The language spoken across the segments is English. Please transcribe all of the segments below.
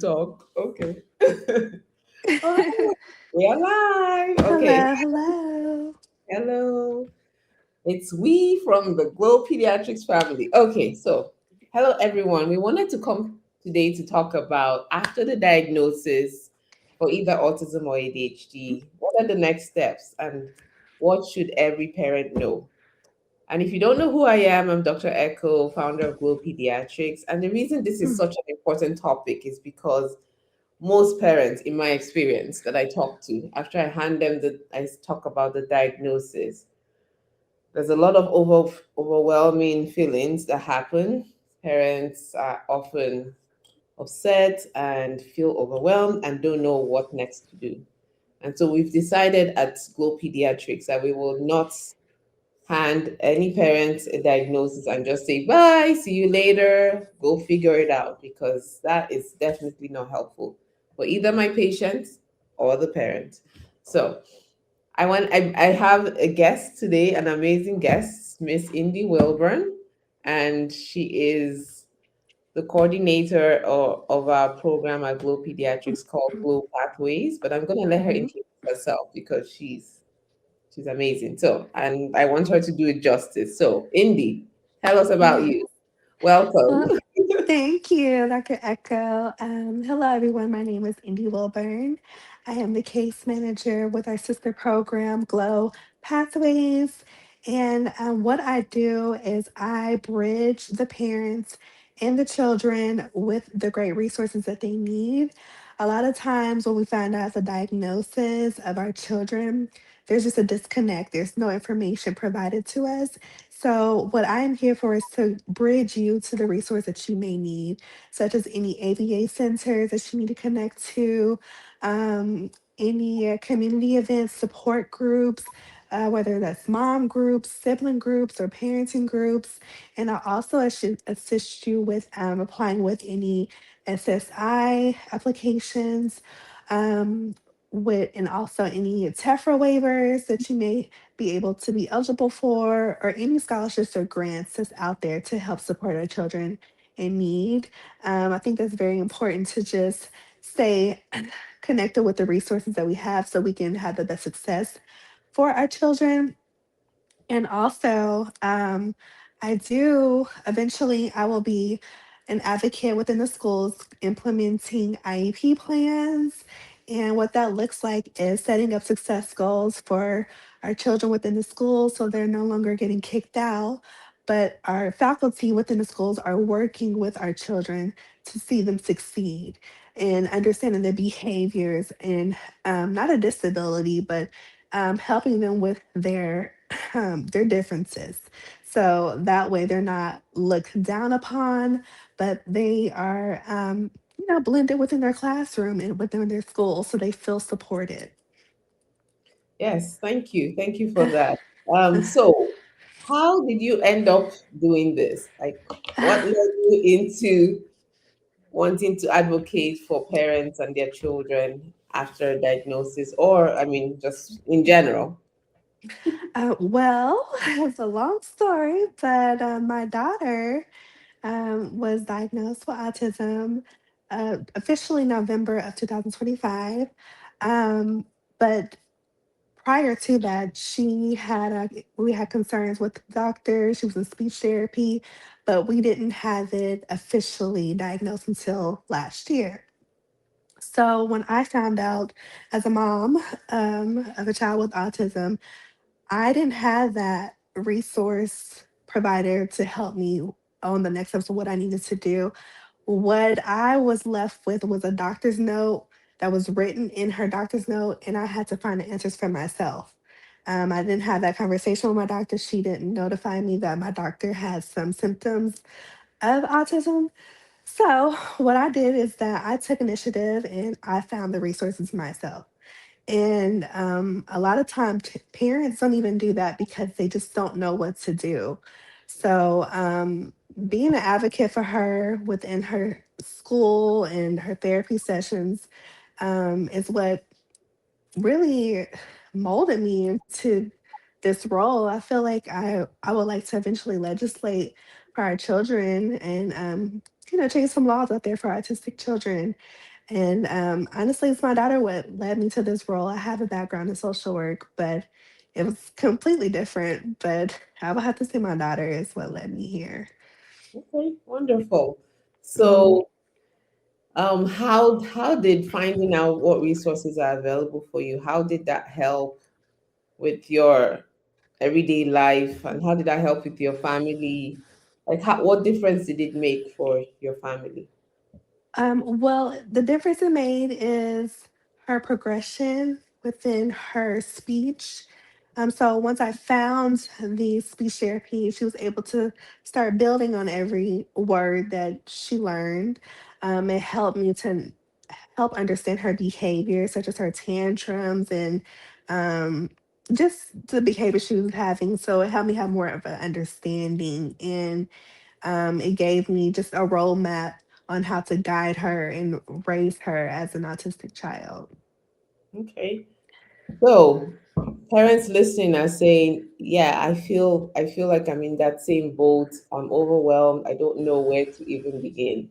Talk. Okay. All right. We are live. Okay. Hello, hello. Hello. It's we from the Glow Pediatrics family. Okay. So, hello, everyone. We wanted to come today to talk about after the diagnosis for either autism or ADHD, what are the next steps and what should every parent know? And if you don't know who I am, I'm Dr. Eko, founder of Glow Pediatrics. And the reason this is Mm, such an important topic is because most parents, in my experience, that I talk to, after I hand them I talk about the diagnosis, there's a lot of overwhelming feelings that happen. Parents are often upset and feel overwhelmed and don't know what next to do. And so we've decided at Glow Pediatrics that we will not hand any parents a diagnosis and just say, bye, see you later, go figure it out, because that is definitely not helpful for either my patients or the parent. So I have a guest today, an amazing guest, Miss Indy Wilburn, and she is the coordinator of our program at Glow Pediatrics called Glow Pathways. But I'm going to let her mhm. introduce herself because she's amazing. So, and I want her to do it justice. So, Indy, tell us about Yeah. you. Welcome. Well, thank you, Dr. Echo. Hello, everyone. My name is Indy Wilburn. I am the case manager with our sister program, Glow Pathways. And what I do is I bridge the parents and the children with the great resources that they need. A lot of times, when we find out the diagnosis of our children, there's just a disconnect. There's no information provided to us. So, what I'm here for is to bridge you to the resource that you may need, such as any ABA centers that you need to connect to, any community events, support groups, whether that's mom groups, sibling groups, or parenting groups. And I also should assist you with applying with any SSI applications. With and also any TEFRA waivers that you may be able to be eligible for, or any scholarships or grants that's out there to help support our children in need. I think that's very important to just stay connected with the resources that we have so we can have the best success for our children. And also, I do eventually, I will be an advocate within the schools implementing IEP plans. And what that looks like is setting up success goals for our children within the schools so they're no longer getting kicked out, but our faculty within the schools are working with our children to see them succeed and understanding their behaviors and not a disability, but helping them with their differences. So that way they're not looked down upon, but they are, blended within their classroom and within their school so they feel supported. Yes, thank you. Thank you for that. So how did you end up doing this? Like, what led you into wanting to advocate for parents and their children after a diagnosis, or I mean, just in general? Well, it's a long story, but my daughter was diagnosed with autism officially November of 2025. Um, but prior to that, we had concerns with the doctor. She was in speech therapy, but we didn't have it officially diagnosed until last year. So when I found out as a mom of a child with autism, I didn't have that resource provider to help me on the next steps of what I needed to do. What I was left with was a doctor's note that was written in her doctor's note, and I had to find the answers for myself. I didn't have that conversation with my doctor. She didn't notify me that my doctor had some symptoms of autism. So, what I did is that I took initiative and I found the resources myself. And a lot of times, parents don't even do that because they just don't know what to do. So, being an advocate for her within her school and her therapy sessions is what really molded me into this role. I feel like I would like to eventually legislate for our children and change some laws out there for autistic children. And honestly, it's my daughter what led me to this role. I have a background in social work, but it was completely different. But I would have to say my daughter is what led me here. Okay, wonderful. Mhm. So, how did finding out what resources are available for you, how did that help with your everyday life, and how did that help with your family? Like, what difference did it make for your family? Well, the difference it made is her progression within her speech. So once I found the speech therapy, she was able to start building on every word that she learned. It helped me to help understand her behavior, such as her tantrums and um, just the behavior she was having. So it helped me have more of an understanding, and it gave me just a roadmap on how to guide her and raise her as an autistic child. Okay. So, parents listening are saying, "Yeah, I feel like I'm in that same boat. I'm overwhelmed. I don't know where to even begin."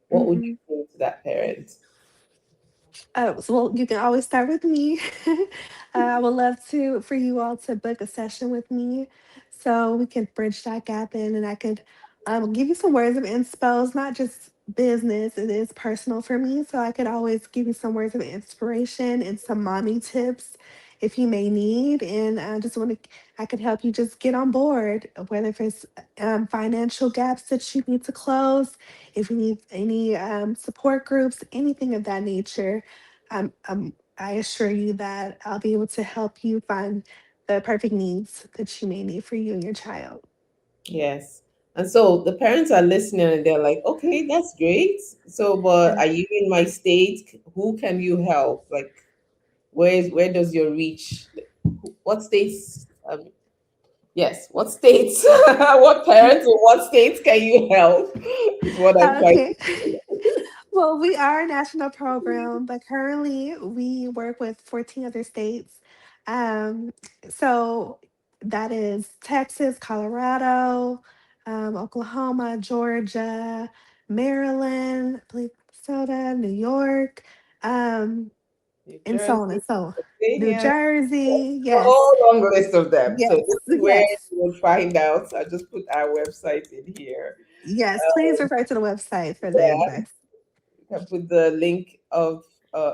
What would you Mhm. say to that parent? Well, you can always start with me. I would love to for you all to book a session with me, so we can bridge that gap in, and I could give you some words of inspo. It's not just business; it is personal for me. So I could always give you some words of inspiration and some mommy tips if you may need. And I just want to, I could help you just get on board, whether if it's financial gaps that you need to close, if you need any support groups, anything of that nature. I assure you that I'll be able to help you find the perfect needs that you may need for you and your child. Yes. And so the parents are listening and they're like, "Okay, that's great. So, but Uh, are you in my state? Who can you help? Like, where does your reach? What states? Yes, what states? What parents in what states can you help?" Is what I'm trying okay. to. Well, we are a national program, but currently we work with 14 other states. Um, so that is Texas, Colorado, Oklahoma, Georgia, Maryland, I believe Minnesota, New York, um, New and so on Jersey, and so on. New Pennsylvania, Jersey, a yes, whole long list of them. So yes, this is where yes, you will find out. I just put our website in here. yes. Please refer to the website for the Yeah, advice. you can put the link of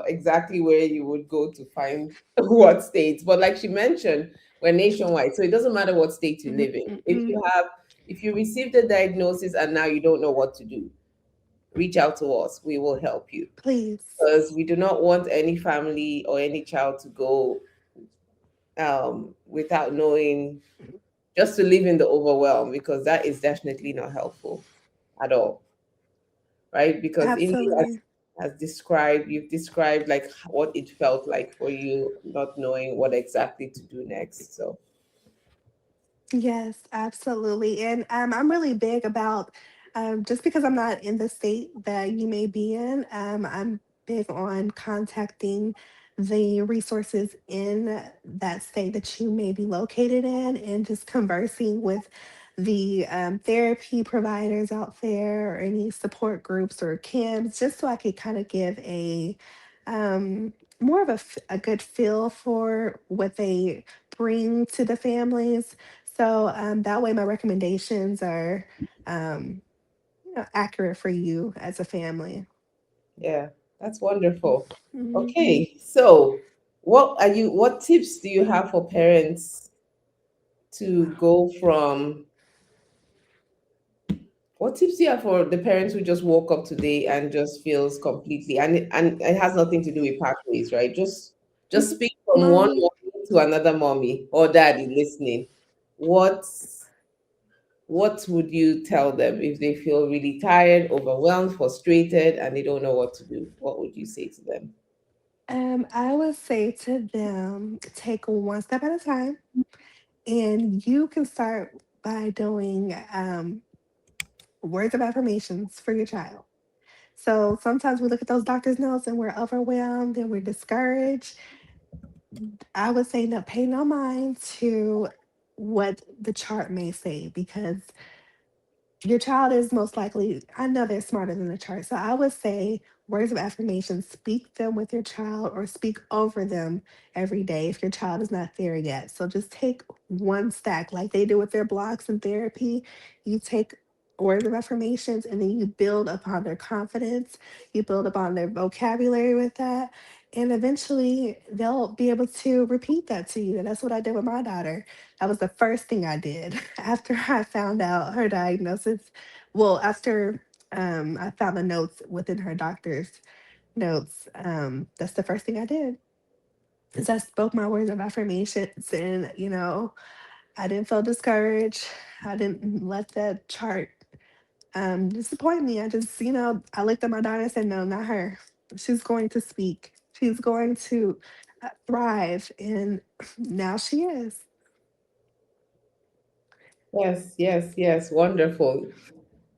exactly where you would go to find what states. But like she mentioned, we're nationwide, so it doesn't matter what state you Mm, live in. mm, If mm. you have, if you received a diagnosis and now you don't know what to do, reach out to us. We will help you Please, because we do not want any family or any child to go without knowing, just to live in the overwhelm, because that is definitely not helpful at all, right? Because Indy absolutely. has described, you've described like what it felt like for you, not knowing what exactly to do next. So Yes, absolutely. And I'm really big about just because I'm not in the state that you may be in, I'm big on contacting the resources in that state that you may be located in and just conversing with the therapy providers out there or any support groups or camps, just so I could kind of give a more of a good feel for what they bring to the families, so that way, my recommendations are um, accurate for you as a family. yeah, that's wonderful. Mhm. Okay, so what tips do you have for parents to go from, what tips do you have for the parents who just woke up today and just feels completely, and it has nothing to do with pathways, right? Just Mhm. speak from one Mommy. mommy to another mommy or daddy listening. What what would you tell them if they feel really tired, overwhelmed, frustrated, and they don't know what to do? What would you say to them? I would say to them, take one step at a time, and you can start by doing words of affirmations for your child. So sometimes we look at those doctor's notes and we're overwhelmed and we're discouraged. I would say no, pay no mind to what the chart may say because your child is most likely, I know they're smarter than the chart. So I would say words of affirmation, speak them with your child or speak over them every day if your child is not there yet. So just take one stack like they do with their blocks in therapy. You take words of affirmations and then you build upon their confidence, you build upon their vocabulary with that. And eventually they'll be able to repeat that to you. And that's what I did with my daughter. That was the first thing I did after I found out her diagnosis. Well, after I found the notes within her doctor's notes, that's the first thing I did. Is I spoke my words of affirmations, and I didn't feel discouraged. I didn't let that chart disappoint me. I just, I looked at my daughter and said, "No, not her. She's going to speak. She's going to thrive," and now she is. Yes, yes, yes. Wonderful.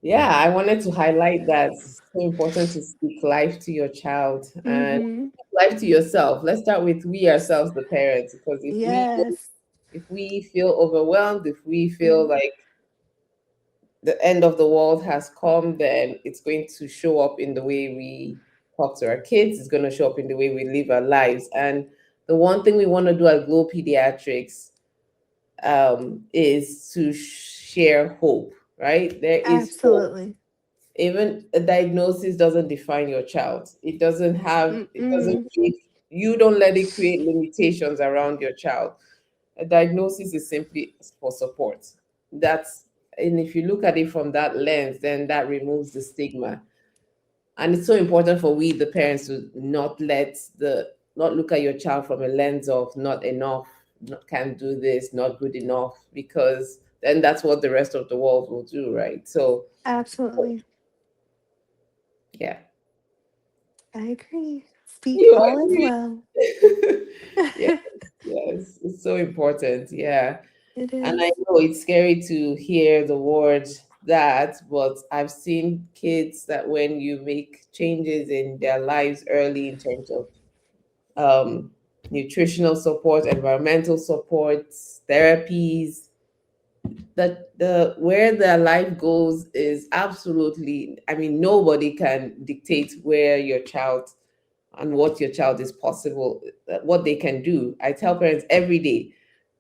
Yeah, I wanted to highlight that it's so important to speak life to your child and Mm-hmm. life to yourself. Let's start with we ourselves, the parents, because Yes. if we feel overwhelmed, if we feel Mm, like the end of the world has come, then it's going to show up in the way we talk to our kids. It's going to show up in the way we live our lives. And the one thing we want to do at Glow Pediatrics is to share hope, right? There is hope. absolutely. Even a diagnosis doesn't define your child. It doesn't Mm-mm. create, you don't let it create limitations around your child. A diagnosis is simply for support. That's, and if you look at it from that lens, then that removes the stigma. And it's so important for we, the parents, to not look at your child from a lens of not enough, not can't do this, not good enough, because then that's what the rest of the world will do, right? So Absolutely. yeah. I agree. Speak You all is agree? well. Yes, yes, it's so important. Yeah. It And I is. know it's scary to hear the word that, but I've seen kids that when you make changes in their lives early in terms of um, nutritional support, environmental support, therapies, that the where their life goes is absolutely, I mean, nobody can dictate where your child and what your child is possible, what they can do. I tell parents every day,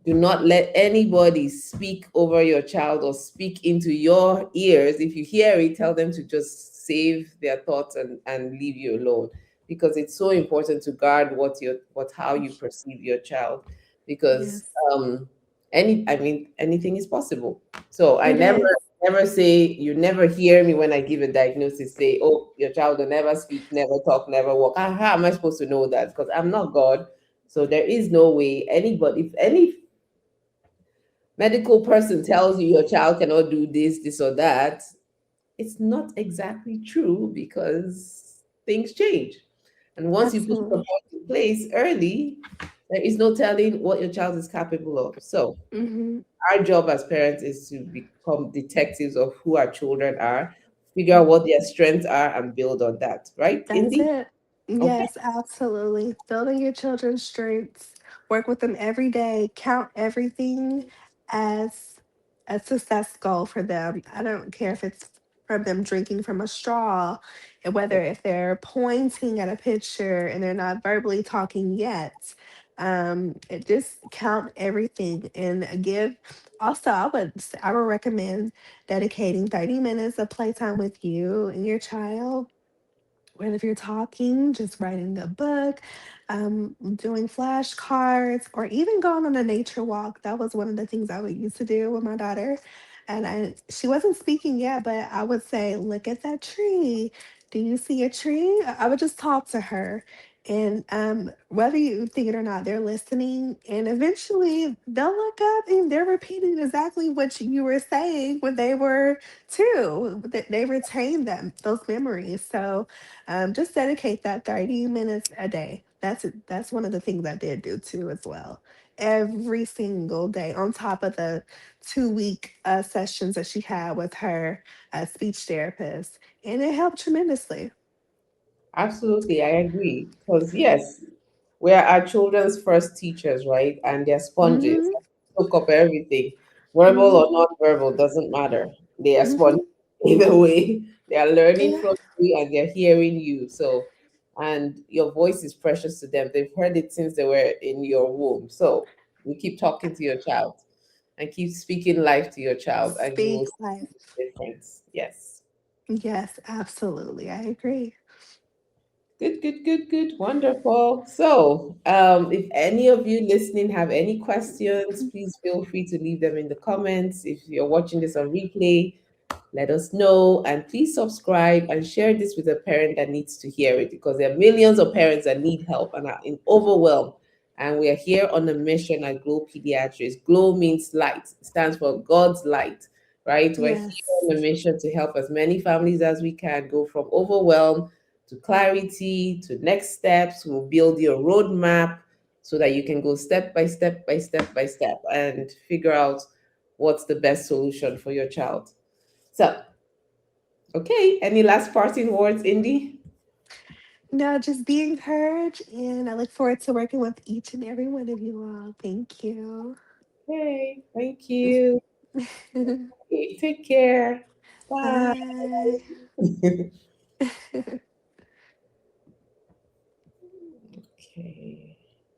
do not let anybody speak over your child or speak into your ears. If you hear it, tell them to just save their thoughts and leave you alone. Because it's so important to guard what how you perceive your child. Because Yes, anything is possible. So I it never is. never say, you never hear me when I give a diagnosis say, oh, your child will never speak, never talk, never walk. How am I supposed to know that? Because I'm not God. So there is no way anybody, if any medical person tells you your child cannot do this or that, it's not exactly true because things change. And once you put support Absolutely. in place early, there is no telling what your child is capable of. So Hmm. our job as parents is to become detectives of who our children are, figure out what their strengths are, and build on that. Right, That's Indy? it. Okay. Yes, absolutely. Building your children's strengths, work with them every day, count everything as a success goal for them. I don't care if it's from them drinking from a straw, and whether if they're pointing at a picture and they're not verbally talking yet. It just count everything and give. Also, I would recommend dedicating 30 minutes of playtime with you and your child, whether if you're talking, just writing a book, doing flashcards, or even going on a nature walk. That was one of the things I would used to do with my daughter. And she wasn't speaking yet, but I would say, "Look at that tree. Do you see a tree?" I would just talk to her. And whether you think it or not, they're listening. And eventually they'll look up and they're repeating exactly what you were saying when they were two. They retain them, those memories. So just dedicate that 30 minutes a day. That's one of the things I did do too as well. Every single day, on top of the 2 week sessions that she had with her speech therapist, and it helped tremendously. Absolutely, I agree. Because yes, we're our children's first teachers, right? And they're sponges, Hmm. soak up everything. Verbal Hmm. or non-verbal doesn't matter. They are Hmm. sponges. Either way, they are learning Yeah. from you and they're hearing you. So, and your voice is precious to them. They've heard it since they were in your womb. So, you keep talking to your child and keep speaking life to your child, and you will Speak see life. the difference. Yes. Yes, absolutely. I agree. Good, good, good, good. Wonderful. So, if any of you listening have any questions, please feel free to leave them in the comments. If you're watching this on replay, let us know, and please subscribe and share this with a parent that needs to hear it, because there are millions of parents that need help and are in overwhelm. And we are here on a mission at Glow Pediatrics. Glow means light, it stands for God's light, right? We're here Yes. on a mission to help as many families as we can go from overwhelm to clarity to next steps. We'll build your roadmap so that you can go step by step by step by step and figure out what's the best solution for your child. So, okay, any last parting words, Indy? No, just be encouraged, and I look forward to working with each and every one of you all. Thank you. Okay, thank you. Okay, take care. Bye. Bye.